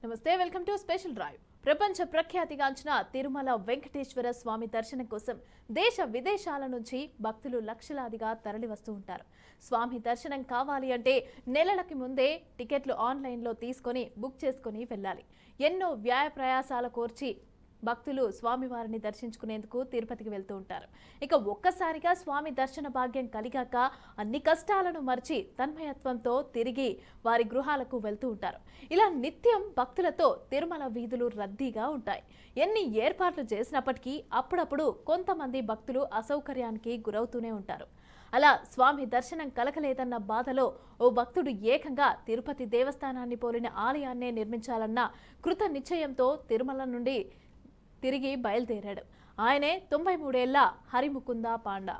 నమస్తే, welcome to special drive. ప్రపంచ ప్రఖ్యాతిగాంచిన తిరుమల వెంకటేశ్వర స్వామి దర్శనం కోసం దేశ విదేశాల నుంచి భక్తులు లక్షలాదిగా తరలివస్తూ ఉంటారు. స్వామి దర్శనం కావాలి అంటే నెలలకి ముందే టికెట్లు ఆన్లైన్లో తీసుకొని బుక్ చేసుకొని వెళ్ళాలి. ఎన్నో వ్యయ ప్రయాసాల కోర్చి భక్తులు స్వామివారిని దర్శించుకునేందుకు తిరుపతికి వెళ్తూ ఉంటారు. ఇక ఒక్కసారిగా స్వామి దర్శన భాగ్యం కలిగాక అన్ని కష్టాలను మర్చి తన్మయత్వంతో తిరిగి వారి గృహాలకు వెళ్తూ ఉంటారు. ఇలా నిత్యం భక్తులతో తిరుమల వీధులు రద్దీగా ఉంటాయి. ఎన్ని ఏర్పాట్లు చేసినప్పటికీ అప్పుడప్పుడు కొంతమంది భక్తులు అసౌకర్యానికి గురవుతూనే ఉంటారు. అలా స్వామి దర్శనం కలగలేదన్న బాధలో ఓ భక్తుడు ఏకంగా తిరుపతి దేవస్థానాన్ని పోలిన ఆలయాన్నే నిర్మించాలన్న కృత నిశ్చయంతో తిరుమల నుండి తిరిగి బయలుదేరాడు. ఆయనే 93 ఏళ్ల హరిముకుంద పాండా.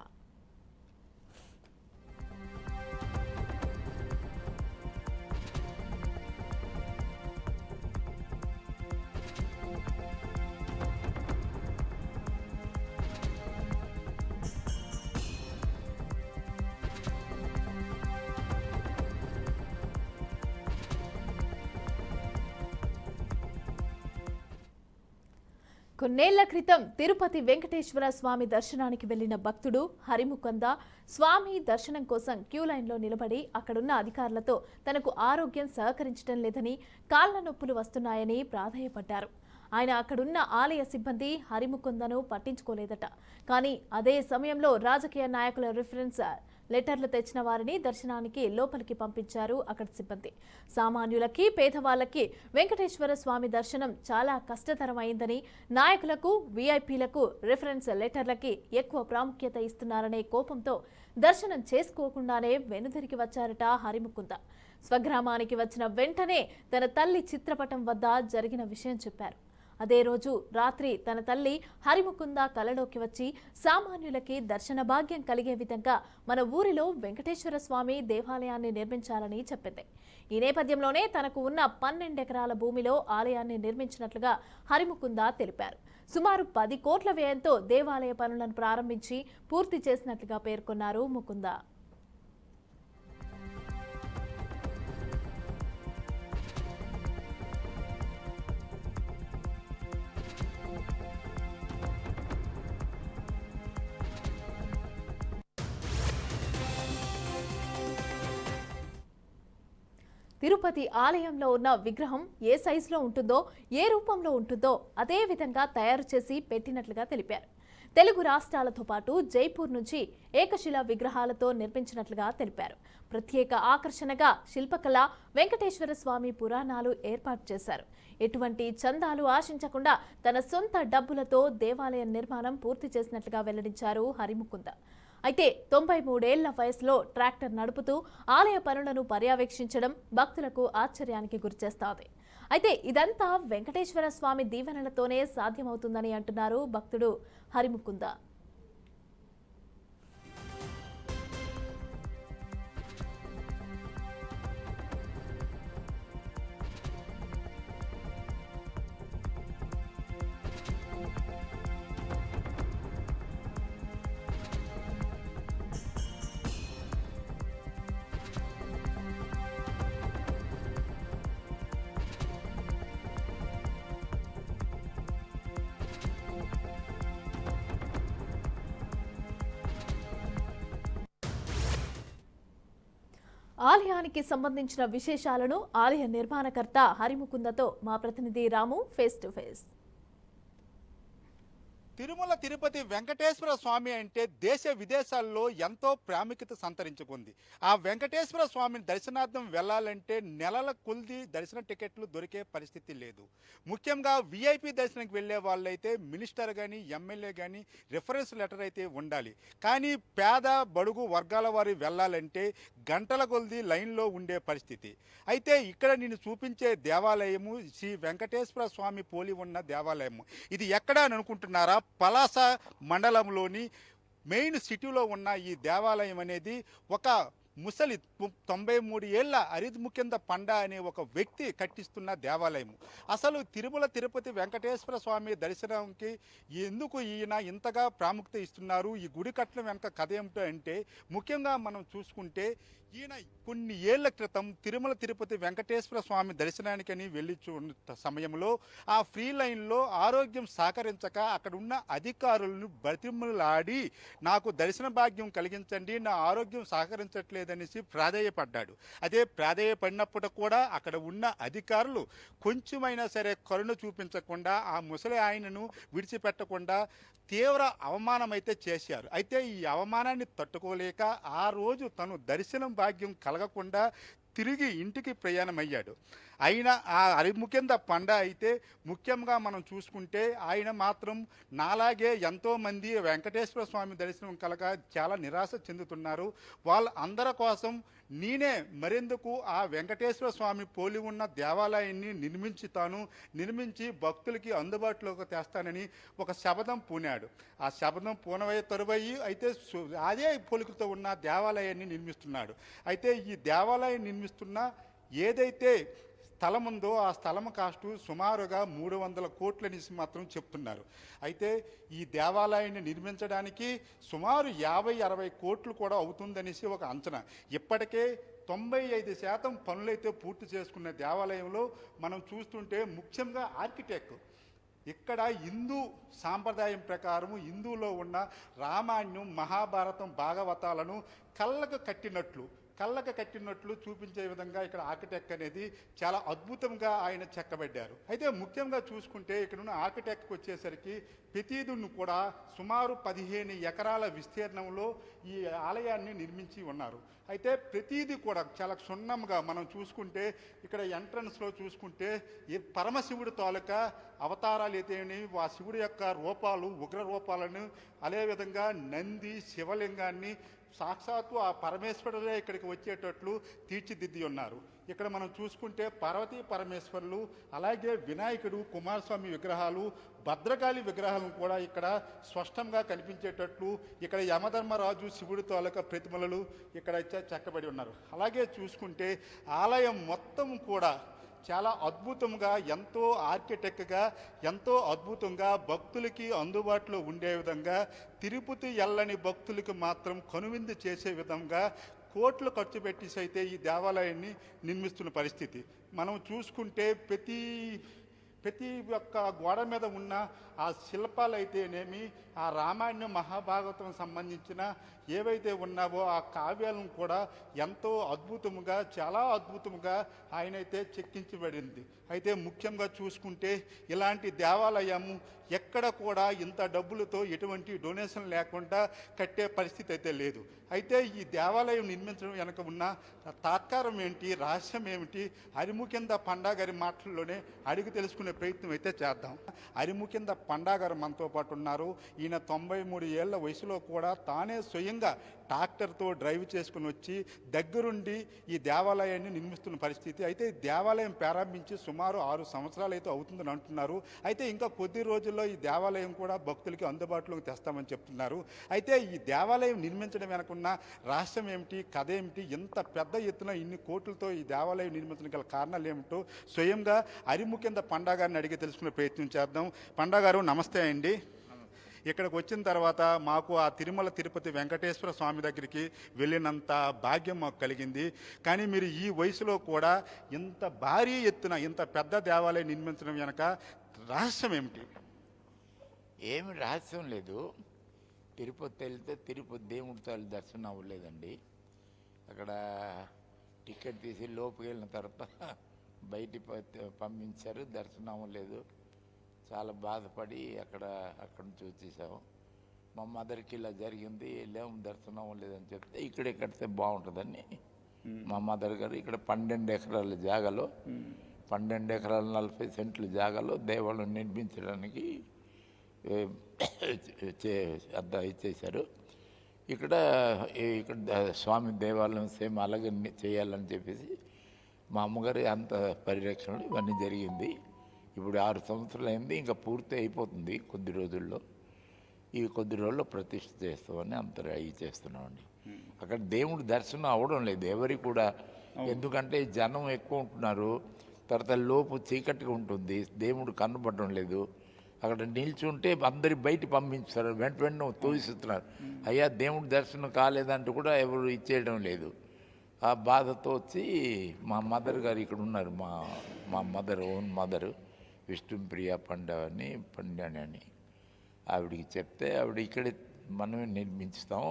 కొన్నేళ్ల క్రితం తిరుపతి వెంకటేశ్వర స్వామి దర్శనానికి వెళ్లిన భక్తుడు హరిముకుంద స్వామి దర్శనం కోసం క్యూ లైన్లో నిలబడి అక్కడున్న అధికారులతో తనకు ఆరోగ్యం సహకరించడం లేదని, కాళ్ల నొప్పులు వస్తున్నాయని ప్రాధేయపడ్డారు. ఆయన అక్కడున్న ఆలయ సిబ్బంది హరిముకుందను పట్టించుకోలేదట. కానీ అదే సమయంలో రాజకీయ నాయకుల రిఫరెన్స్ లెటర్లు తెచ్చిన వారిని దర్శనానికి లోపలికి పంపించారు అక్కడి సిబ్బంది. సామాన్యులకి, పేదవాళ్లకి వెంకటేశ్వర స్వామి దర్శనం చాలా కష్టతరం అయిందని, నాయకులకు, వీఐపీలకు రిఫరెన్స్ లెటర్లకి ఎక్కువ ప్రాముఖ్యత ఇస్తున్నారనే కోపంతో దర్శనం చేసుకోకుండానే వెనుదిరిగి వచ్చారట హరిముకుంద. స్వగ్రామానికి వచ్చిన వెంటనే తన తల్లి చిత్రపటం వద్ద జరిగిన విషయం చెప్పారు. అదే రోజు రాత్రి తన తల్లి హరిముకుంద కలలోకి వచ్చి సామాన్యులకి దర్శన భాగ్యం కలిగే విధంగా మన ఊరిలో వెంకటేశ్వర స్వామి దేవాలయాన్ని నిర్మించాలని చెప్పింది. ఈ నేపథ్యంలోనే తనకు ఉన్న 12 ఎకరాల భూమిలో ఆలయాన్ని నిర్మించినట్లుగా హరిముకుంద తెలిపారు. సుమారు 10 కోట్ల వ్యయంతో దేవాలయ పనులను ప్రారంభించి పూర్తి చేసినట్లుగా పేర్కొన్నారు ముకుంద. తిరుపతి ఆలయంలో ఉన్న విగ్రహం ఏ సైజులో ఉంటుందో, ఏ రూపంలో ఉంటుందో అదే విధంగా తయారు చేసి పెట్టినట్లుగా తెలిపారు. తెలుగు రాష్ట్రాలతో పాటు జైపూర్ నుంచి ఏకశిలా విగ్రహాలతో నిర్మించినట్లుగా తెలిపారు. ప్రత్యేక ఆకర్షణగా శిల్పకళ, వెంకటేశ్వర స్వామి పురాణాలు ఏర్పాటు చేశారు. ఎటువంటి చందాలు ఆశించకుండా తన సొంత డబ్బులతో దేవాలయ నిర్మాణం పూర్తి చేసినట్లుగా వెల్లడించారు హరిముకుంద. అయితే 93 ఏళ్ల వయసులో ట్రాక్టర్ నడుపుతూ ఆలయ పనులను పర్యవేక్షించడం భక్తులకు ఆశ్చర్యానికి గురిచేస్తోంది. అయితే ఇదంతా వెంకటేశ్వర స్వామి దీవెనలతోనే సాధ్యమవుతుందని అంటున్నారు భక్తుడు హరిముకుంద. ఆలయానికి సంబంధించిన విశేషాలను ఆలయ నిర్మాణకర్త హరిముకుందతో మా ప్రతినిధి Ramu face to face. Tirumala Tirupati Venkateswara Swamy అంటే దేశ విదేశాల్లో ఎంతో ప్రాముఖ్యత సంతరించుకుంది. ఆ వెంకటేశ్వర స్వామిని దర్శనార్థం వెళ్ళాలంటే నెలల కొద్ది దర్శన టికెట్లు దొరికే పరిస్థితి లేదు. ముఖ్యంగా విఐపి దర్శనానికి వెళ్ళే వాళ్ళైతే మినిస్టర్ కానీ, ఎమ్మెల్యే కానీ రిఫరెన్స్ లెటర్ అయితే ఉండాలి. కానీ పేద బడుగు వర్గాల వారు వెళ్ళాలంటే గంటల కొద్ది లైన్లో ఉండే పరిస్థితి. అయితే ఇక్కడ నేను చూపించే దేవాలయము శ్రీ వెంకటేశ్వర స్వామి పోలి ఉన్న దేవాలయము. ఇది ఎక్కడ అని అనుకుంటున్నారా? పలాస మండలంలోని మెయిన్ సిటీలో ఉన్న ఈ దేవాలయం అనేది ఒక ముసలి 93 ఏళ్ల అరిముకుంద పండ అనే ఒక వ్యక్తి కట్టిస్తున్న దేవాలయం. అసలు తిరుమల తిరుపతి వెంకటేశ్వర స్వామి దర్శనంకి ఎందుకు ఈయన ఇంతగా ప్రాముఖ్యత ఇస్తున్నారు? ఈ గుడి కట్టడం వెనక కథ ఏమిటో అంటే ముఖ్యంగా మనం చూసుకుంటే ఈయన కొన్ని ఏళ్ల క్రితం తిరుమల తిరుపతి వెంకటేశ్వర స్వామి దర్శనానికని వెళ్ళి సమయంలో ఆ ఫ్రీ లైన్లో ఆరోగ్యం సహకరించక అక్కడ ఉన్న అధికారులను బతిమలాడి నాకు దర్శన భాగ్యం కలిగించండి, నా ఆరోగ్యం సహకరించట్లేదనేసి ప్రాధేయపడ్డాడు. అదే ప్రాధేయపడినప్పుడు కూడా అక్కడ ఉన్న అధికారులు కొంచెమైనా సరే కరుణ చూపించకుండా ఆ ముసలి ఆయనను విడిచిపెట్టకుండా తీవ్ర అవమానం అయితే చేశారు. అయితే ఈ అవమానాన్ని తట్టుకోలేక ఆ రోజు తను దర్శనం భాగ్యం కలగకుండా తిరిగి ఇంటికి ప్రయాణమయ్యాడు. అయినా ఆ అరిముకింద పండ అయితే ముఖ్యంగా మనం చూసుకుంటే ఆయన మాత్రం నాలాగే ఎంతోమంది వెంకటేశ్వర స్వామి దర్శనం కలగ చాలా నిరాశ చెందుతున్నారు. వాళ్ళందరి కోసం నేనే మరెందుకు ఆ వెంకటేశ్వర స్వామి పోలి ఉన్న దేవాలయాన్ని నిర్మించి భక్తులకి అందుబాటులోకి తెస్తానని ఒక శపథం పూనాడు. ఆ శపథం పూనవయ్యే తరువయ్యి అయితే అదే పోలికతో ఉన్న దేవాలయాన్ని నిర్మిస్తున్నాడు. అయితే ఈ దేవాలయం నిర్మిస్తున్న ఏదైతే స్థలం ఉందో ఆ స్థలం కాస్టు సుమారుగా 300 కోట్లనేసి మాత్రం చెప్తున్నారు. అయితే ఈ దేవాలయాన్ని నిర్మించడానికి సుమారు 50-60 కోట్లు కూడా అవుతుందనేసి ఒక అంచనా. ఇప్పటికే 95% పనులైతే పూర్తి చేసుకున్న దేవాలయంలో మనం చూస్తుంటే ముఖ్యంగా ఆర్కిటెక్ట్ ఇక్కడ హిందూ సాంప్రదాయం ప్రకారము హిందూలో ఉన్న రామాయణం, మహాభారతం, భాగవతాలను కళ్ళకు కట్టినట్లు చూపించే విధంగా ఇక్కడ ఆర్కిటెక్ట్ అనేది చాలా అద్భుతంగా ఆయన చెక్కబడ్డారు. అయితే ముఖ్యంగా చూసుకుంటే ఇక్కడ ఉన్న ఆర్కిటెక్ట్కి వచ్చేసరికి ప్రతిదును కూడా సుమారు 15 ఎకరాల విస్తీర్ణంలో ఈ ఆలయాన్ని నిర్మించి ఉన్నారు. అయితే ప్రతిదీ కూడా చాలా క్షుణ్ణంగా మనం చూసుకుంటే ఇక్కడ ఎంట్రన్స్లో చూసుకుంటే ఈ పరమశివుడి తాలూకా అవతారాలు అయితేనే ఆ శివుడి యొక్క రూపాలు, ఉగ్ర రూపాలను, అదేవిధంగా నంది, శివలింగాన్ని సాక్షాత్తు ఆ పరమేశ్వరులే ఇక్కడికి వచ్చేటట్లు తీర్చిదిద్ది ఉన్నారు. ఇక్కడ మనం చూసుకుంటే పార్వతీ పరమేశ్వరులు, అలాగే వినాయకుడు, కుమారస్వామి విగ్రహాలు, భద్రకాళి విగ్రహాలను కూడా ఇక్కడ స్పష్టంగా కనిపించేటట్లు ఇక్కడ యమధర్మరాజు, శివుడి తాలూకా ప్రతిమలు ఇక్కడ చెక్కబడి ఉన్నారు. అలాగే చూసుకుంటే ఆలయం మొత్తం కూడా చాలా అద్భుతంగా, ఎంతో ఆర్కిటెక్ట్గా, ఎంతో అద్భుతంగా భక్తులకి అందుబాటులో ఉండే విధంగా, తిరుపతి ఎల్లని భక్తులకి మాత్రం కనువిందు చేసే విధంగా కోట్లు ఖర్చు పెట్టేసి అయితే ఈ దేవాలయాన్ని నిర్మిస్తున్న పరిస్థితి మనం చూసుకుంటే ప్రతి ఒక్క గోడ మీద ఉన్న ఆ శిల్పాలు అయితేనేమి, ఆ రామాయణం, మహాభాగవతం సంబంధించిన ఏవైతే ఉన్నావో ఆ కావ్యాలను కూడా ఎంతో అద్భుతముగా, చాలా అద్భుతముగా ఆయనైతే చెక్కించబడింది. అయితే ముఖ్యంగా చూసుకుంటే ఇలాంటి దేవాలయము ఎక్కడ కూడా ఇంత డబ్బులతో ఎటువంటి డొనేషన్ లేకుండా కట్టే పరిస్థితి అయితే లేదు. అయితే ఈ దేవాలయం నిర్మించడం వెనక ఉన్న తాత్కారం ఏంటి, రహస్యం ఏమిటి, అరిముకింద పండా గారి మాటల్లోనే అడిగి తెలుసుకునే ప్రయత్నం అయితే చేద్దాం. అరిముకింద పండా గారు మనతో పాటు ఉన్నారు. ఈయన 93 ఏళ్ల వయసులో కూడా తానే స్వయంగా ట్రాక్టర్తో డ్రైవ్ చేసుకుని వచ్చి దగ్గరుండి ఈ దేవాలయాన్ని నిర్మిస్తున్న పరిస్థితి. అయితే దేవాలయం ప్రారంభించి సుమారు 6 సంవత్సరాలు అయితే అవుతుందని అంటున్నారు. అయితే ఇంకా కొద్ది రోజుల్లో ఈ దేవాలయం కూడా భక్తులకి అందుబాటులోకి తెస్తామని చెప్తున్నారు. అయితే ఈ దేవాలయం నిర్మించడం వెనకున్న రహస్యం ఏమిటి, కథ ఏమిటి, ఇంత పెద్ద ఎత్తున ఇన్ని కోట్లతో ఈ దేవాలయం నిర్మించడం గల కారణాలు ఏమిటో స్వయంగా అరిముకింద పండా గారిని అడిగి తెలుసుకునే ప్రయత్నం చేద్దాం. పండా గారు నమస్తే అండి. ఇక్కడికి వచ్చిన తర్వాత మాకు ఆ తిరుమల తిరుపతి వెంకటేశ్వర స్వామి దగ్గరికి వెళ్ళినంత భాగ్యం మాకు కలిగింది. కానీ మీరు ఈ వయసులో కూడా ఇంత భారీ ఎత్తున ఇంత పెద్ద దేవాలయం నిర్మించడం వెనక రహస్యం ఏమిటి? ఏమి రహస్యం లేదు. తిరుపతి వెళ్తే తిరుపతి దేవుడితో దర్శనం అవ్వలేదండి. అక్కడ టికెట్ తీసి లోపుకి వెళ్ళిన తర్వాత బయటికి పంపించారు, దర్శనం అవ్వలేదు. చాలా బాధపడి అక్కడ నుంచి వచ్చేసాము. మా మదర్కి ఇలా జరిగింది, వెళ్ళాము, దర్శనం అవ్వలేదని చెప్తే ఇక్కడే కడితే బాగుంటుందని మా మదర్ గారు ఇక్కడ 12 ఎకరాల జాగాలో 12 ఎకరాల 40 సెంట్ల జాగాలో దేవాలయం నిర్మించడానికి ఇచ్చేశారు. ఇక్కడ స్వామి దేవాలయం సేమ్ అలాగే చేయాలని చెప్పేసి మా అమ్మగారి అంత పరిరక్షణలు ఇవన్నీ జరిగింది. ఇప్పుడు 6 సంవత్సరాలు అయింది, ఇంకా పూర్తి అయిపోతుంది కొద్ది రోజుల్లో. ఈ కొద్ది రోజుల్లో ప్రతిష్ఠ చేస్తామని అవి చేస్తున్నామండి. అక్కడ దేవుడి దర్శనం అవ్వడం లేదు ఎవరికి కూడా, ఎందుకంటే జనం ఎక్కువ ఉంటున్నారు. తర్వాత లోపు చీకటిగా ఉంటుంది, దేవుడు కనబడడం లేదు. అక్కడ నిల్చుంటే అందరి బయట పంపించారు, వెంటనే తోసిస్తున్నారు. అయ్యా దేవుడి దర్శనం కాలేదంటూ కూడా ఎవరు ఇచ్చేయడం లేదు. ఆ బాధతో వచ్చి మా మదర్ గారు ఇక్కడ ఉన్నారు, మా మదర్ ఓన్ మదరు విష్ణుప్రియ పండాని అని ఆవిడికి చెప్తే ఆవిడ ఇక్కడే మనమే నిర్మించుతాం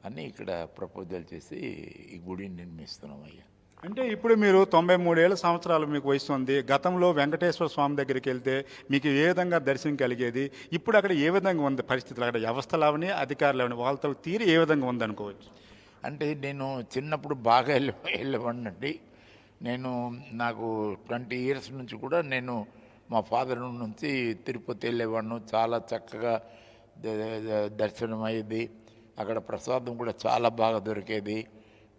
అని ఇక్కడ ప్రపోజల్ చేసి ఈ గుడిని నిర్మిస్తున్నాం అయ్యా. అంటే ఇప్పుడు మీరు 93 సంవత్సరాలు మీకు వయసు ఉంది. గతంలో వెంకటేశ్వర స్వామి దగ్గరికి వెళ్తే మీకు ఏ విధంగా దర్శనం కలిగేది, ఇప్పుడు అక్కడ ఏ విధంగా ఉంది పరిస్థితులు, అక్కడ వ్యవస్థలు అవని అధికారులు అవని వాళ్ళతో తీరు ఏ విధంగా ఉంది అనుకోవచ్చు? అంటే నేను చిన్నప్పుడు బాగా వెళ్ళేవాడినండి. నాకు 20 years నుంచి కూడా నేను మా ఫాదర్ నుంచి తిరుపతి వెళ్ళేవాడిను. చాలా చక్కగా దర్శనం అయ్యేది. అక్కడ ప్రసాదం కూడా చాలా బాగా దొరికేది.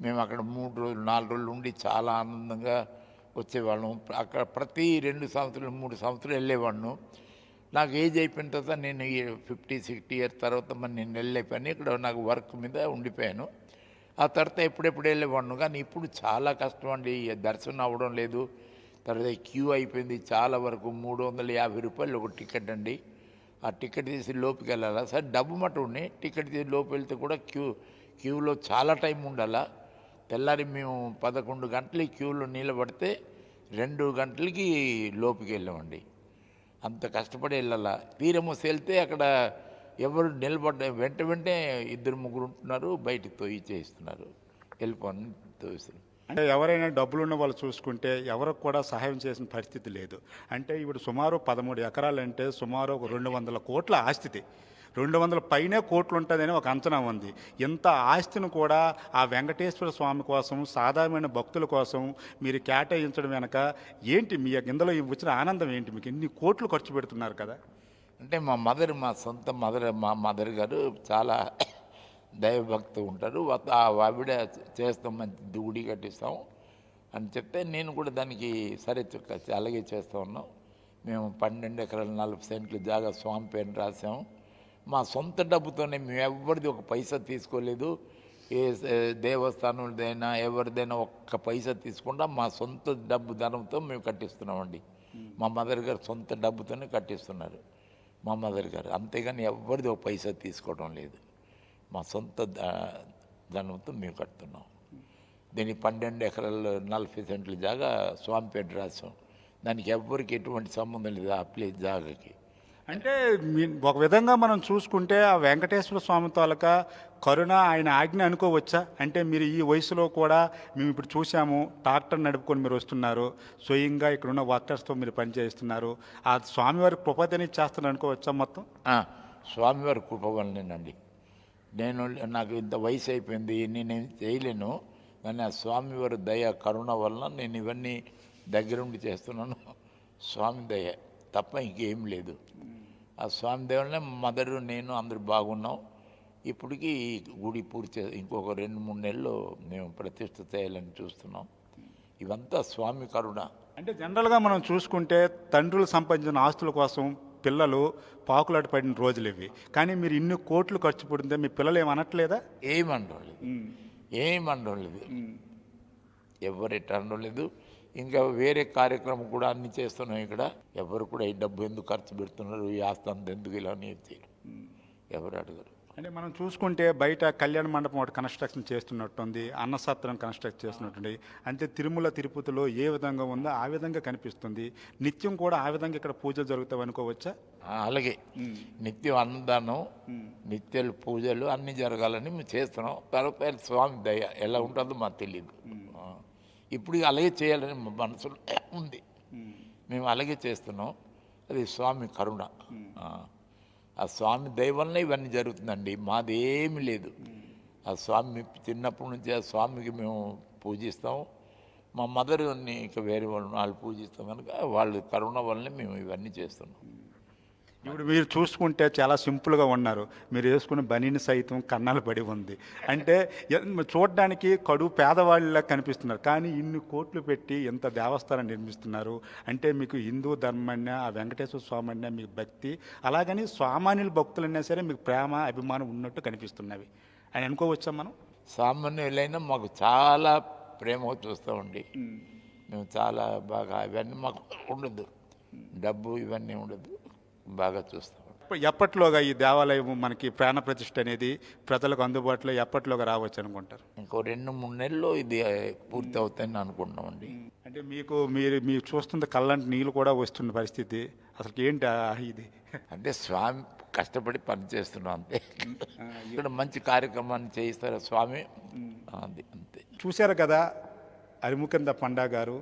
మేము అక్కడ 3 రోజులు 4 రోజులు ఉండి చాలా ఆనందంగా వచ్చేవాళ్ళం. అక్కడ ప్రతి 2 సంవత్సరాలు 3 సంవత్సరాలు వెళ్ళేవాడిను. నాకు ఏజ్ అయిపోయిన తర్వాత నేను 50-60 years తర్వాత మరి నేను వెళ్ళైపోయాను. ఇక్కడ నాకు వర్క్ మీద ఉండిపోయాను. ఆ తర్వాత ఎప్పుడెప్పుడు వెళ్ళేవాడిను. కానీ ఇప్పుడు చాలా కష్టం అండి, దర్శనం అవ్వడం లేదు. తర్వాత క్యూ అయిపోయింది చాలా వరకు. 350 రూపాయలు ఒక టికెట్ అండి. ఆ టికెట్ తీసి లోపుకి వెళ్ళాలా, సరే డబ్బు మటు ఉండి టికెట్ తీసి లోపు వెళ్తే కూడా క్యూలో చాలా టైం ఉండాలా. తెల్లారి మేము 11 గంటలకి క్యూలో నిలబడితే 2 గంటలకి లోపుకి వెళ్ళామండి. అంత కష్టపడి వెళ్ళాలా. తీరమూసి వెళ్తే అక్కడ ఎవరు వెంటనే 2-3 ఉంటున్నారు, బయటికి తోయి చేస్తున్నారు, వెళ్ళిపోని తోయిస్తున్నారు. అంటే ఎవరైనా డబ్బులు ఉన్న వాళ్ళు చూసుకుంటే ఎవరికి కూడా సహాయం చేసిన పరిస్థితి లేదు. అంటే ఇప్పుడు సుమారు 13 ఎకరాలు అంటే సుమారు ఒక 200 కోట్ల ఆస్తి, 200 పైనే కోట్లు ఉంటుందని ఒక అంచనా ఉంది. ఇంత ఆస్తిని కూడా ఆ వెంకటేశ్వర స్వామి కోసం, సాధారణమైన భక్తుల కోసం మీరు కేటాయించడం వెనక ఏంటి మీ ఇందులో వచ్చిన ఆనందం ఏంటి? మీకు ఇన్ని కోట్లు ఖర్చు పెడుతున్నారు కదా. అంటే మా సొంత మదర్ గారు చాలా దైవభక్తి ఉంటారు. ఆవిడ చేస్తాం, మంచి గుడి కట్టిస్తాం అని చెప్తే నేను కూడా దానికి సరే అలాగే చేస్తూ ఉన్నాం. మేము 12 ఎకరాలు 40 సెంట్లు జాగా స్వామి పేరు రాసాము. మా సొంత డబ్బుతోనే మేము ఎవరిది ఒక పైసా తీసుకోలేదు. ఏ దేవస్థానందైనా ఎవరిదైనా ఒక్క పైసా తీసుకుండా మా సొంత డబ్బు ధనంతో మేము కట్టిస్తున్నామండి. మా మదర్ గారు సొంత డబ్బుతోనే కట్టిస్తున్నారు మా మదర్ గారు. అంతేగాని ఎవరిది ఒక పైసా తీసుకోవడం లేదు. మా సొంత ధనంతో మేము కడుతున్నాం. దీనికి 12 ఎకరాలు 40 సెంట్ల జాగా స్వామిపేట రాసాం. దానికి ఎవ్వరికి ఎటువంటి సంబంధం లేదు ఆ ప్లేస్ జాగాకి. అంటే ఒక విధంగా మనం చూసుకుంటే ఆ వెంకటేశ్వర స్వామి తాలూకా కరుణ, ఆయన ఆజ్ఞ అనుకోవచ్చా? అంటే మీరు ఈ వయసులో కూడా మేము ఇప్పుడు చూసాము, ట్రాక్టర్ నడుపుకొని మీరు వస్తున్నారు, స్వయంగా ఇక్కడ ఉన్న వర్కర్స్తో మీరు పనిచేస్తున్నారు, ఆ స్వామివారి కృపదని చేస్తున్నారు అనుకోవచ్చా? మొత్తం స్వామివారి కృప వల్లనేనండి. నాకు ఇంత వయసు అయిపోయింది, నేనేం చేయలేను. కానీ ఆ స్వామివారి దయ కరుణ వలన నేను ఇవన్నీ దగ్గరుండి చేస్తున్నాను. స్వామి దయ తప్ప ఇంకేం లేదు. ఆ స్వామి దయ వల్లనే మదరు నేను అందరూ బాగున్నాం. ఇప్పటికీ గుడి పూర్తి ఇంకొక 2-3 నెలల్లో మేము ప్రతిష్ఠ చేయాలని చూస్తున్నాం. ఇవంతా స్వామి కరుణ. అంటే జనరల్గా మనం చూసుకుంటే తండ్రులు సంపాదించిన ఆస్తుల కోసం పిల్లలు పాకులాట పడిన రోజులు ఇవి. కానీ మీరు ఇన్ని కోట్లు ఖర్చు పెడితే మీ పిల్లలు ఏమనట్లేదా? ఏమనలేదు, ఎవరు ఎట్లా అనలేదు. ఇంకా వేరే కార్యక్రమం కూడా అన్ని చేస్తున్నాం ఇక్కడ. ఎవరు కూడా ఈ డబ్బు ఎందుకు ఖర్చు పెడుతున్నారు, ఈ ఆస్తి అంత ఎందుకు ఇలా అనేది ఎవరు అడగరు. అంటే మనం చూసుకుంటే బయట కళ్యాణ మండపం ఒకటి కన్స్ట్రక్షన్ చేస్తున్నట్టుంది, అన్నసత్రం కన్స్ట్రక్ట్ చేస్తున్నట్టుంది. అంటే తిరుమల తిరుపతిలో ఏ విధంగా ఉందో ఆ విధంగా కనిపిస్తుంది. నిత్యం కూడా ఆ విధంగా ఇక్కడ పూజలు జరుగుతాయి అనుకోవచ్చా? అలాగే నిత్యం అన్నదానం, నిత్యాలు పూజలు అన్నీ జరగాలని మేము చేస్తున్నాం. తర్వాత స్వామి దయ ఎలా ఉంటుందో మాకు తెలియదు. ఇప్పుడు అలాగే చేయాలని మా మనసులో ఉంది. మేము అలాగే చేస్తున్నాం. అది స్వామి కరుణ. ఆ స్వామి దయ వలన ఇవన్నీ జరుగుతుందండి. మాది ఏమీ లేదు. ఆ స్వామి చిన్నప్పటి నుంచి ఆ స్వామికి మేము పూజిస్తాం. మా మదర్ని ఇంకా వేరే వాళ్ళు పూజిస్తాం కనుక వాళ్ళ కరుణ వల్లనే మేము ఇవన్నీ చేస్తున్నాం. ఇప్పుడు మీరు చూసుకుంటే చాలా సింపుల్గా ఉన్నారు. మీరు వేసుకున్న బనీని సైతం కన్నాలు పడి ఉంది. అంటే చూడడానికి కడుపు పేదవాళ్ళలా కనిపిస్తున్నారు. కానీ ఇన్ని కోట్లు పెట్టి ఎంత దేవస్థానం నిర్మిస్తున్నారు. అంటే మీకు హిందూ ధర్మాన్ని, ఆ వెంకటేశ్వర స్వామి అన్నా మీకు భక్తి, అలాగని సామాన్యుల భక్తులైనా సరే మీకు ప్రేమ అభిమానం ఉన్నట్టు కనిపిస్తున్నవి అని అనుకోవచ్చా మనం? సామాన్యులైనా మాకు చాలా ప్రేమ చూస్తామండి. మేము చాలా బాగా ఇవన్నీ మాకు ఉండదు, డబ్బు ఇవన్నీ ఉండదు, బాగా చూస్తాం. ఎప్పట్లోగా ఈ దేవాలయం మనకి ప్రాణ ప్రతిష్ఠ అనేది ప్రజలకు అందుబాటులో ఎప్పట్లోగా రావచ్చు అనుకుంటారు? ఇంకో 2-3 నెలల్లో ఇది పూర్తి అవుతాయని అనుకుంటున్నామండి. అంటే మీరు చూస్తున్న కళ్ళంటి నీళ్ళు కూడా వస్తున్న పరిస్థితి అసలు ఏంటి ఇది? అంటే స్వామి కష్టపడి పని చేస్తున్నాం అంతే. ఇక్కడ మంచి కార్యక్రమాన్ని చేయిస్తారు స్వామి, అది అంతే. చూశారు కదా హరిముకంద పండా గారు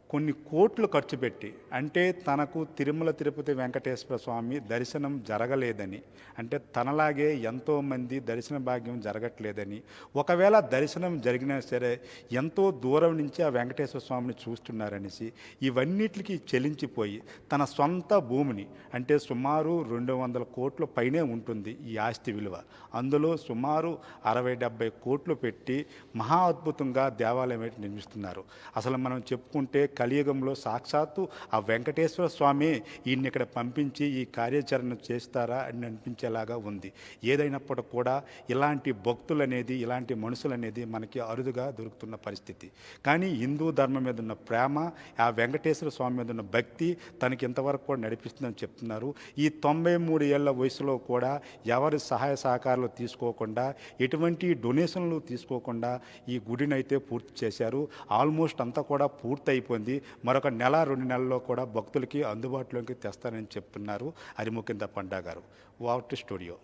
కొన్ని కోట్లు ఖర్చు పెట్టి, అంటే తనకు తిరుమల తిరుపతి వెంకటేశ్వర స్వామి దర్శనం జరగలేదని, అంటే తనలాగే ఎంతోమంది దర్శన భాగ్యం జరగట్లేదని, ఒకవేళ దర్శనం జరిగినా సరే ఎంతో దూరం నుంచి ఆ వెంకటేశ్వర స్వామిని చూస్తున్నారనేసి ఇవన్నిటికీ చెలించిపోయి తన సొంత భూమిని, అంటే సుమారు 200 కోట్ల పైనే ఉంటుంది ఈ ఆస్తి విలువ, అందులో సుమారు 60-70 కోట్లు పెట్టి మహా అద్భుతంగా దేవాలయం నిర్మిస్తున్నారు. అసలు మనం చెప్పుకుంటే కలియుగంలో సాక్షాత్తు ఆ వెంకటేశ్వర స్వామి ఈయన్ని ఇక్కడ పంపించి ఈ కార్యాచరణ చేస్తారా అని అనిపించేలాగా ఉంది. ఏదైనప్పటికీ కూడా ఇలాంటి భక్తులు అనేది, ఇలాంటి మనుషులు అనేది మనకి అరుదుగా దొరుకుతున్న పరిస్థితి. కానీ హిందూ ధర్మం మీద ఉన్న ప్రేమ, ఆ వెంకటేశ్వర స్వామి మీద ఉన్న భక్తి తనకి ఇంతవరకు కూడా నడిపిస్తుందని చెప్తున్నారు. ఈ 93 ఏళ్ల వయసులో కూడా ఎవరి సహాయ సహకారాలు తీసుకోకుండా, ఎటువంటి డొనేషన్లు తీసుకోకుండా ఈ గుడిని అయితే పూర్తి చేశారు. ఆల్మోస్ట్ అంతా కూడా పూర్తి అయిపోయింది. మరొక 1-2 నెలల్లో కూడా భక్తులకి అందుబాటులోకి తెస్తారని చెప్తున్నారు హరిముకంద పండా గారు. Over to studio.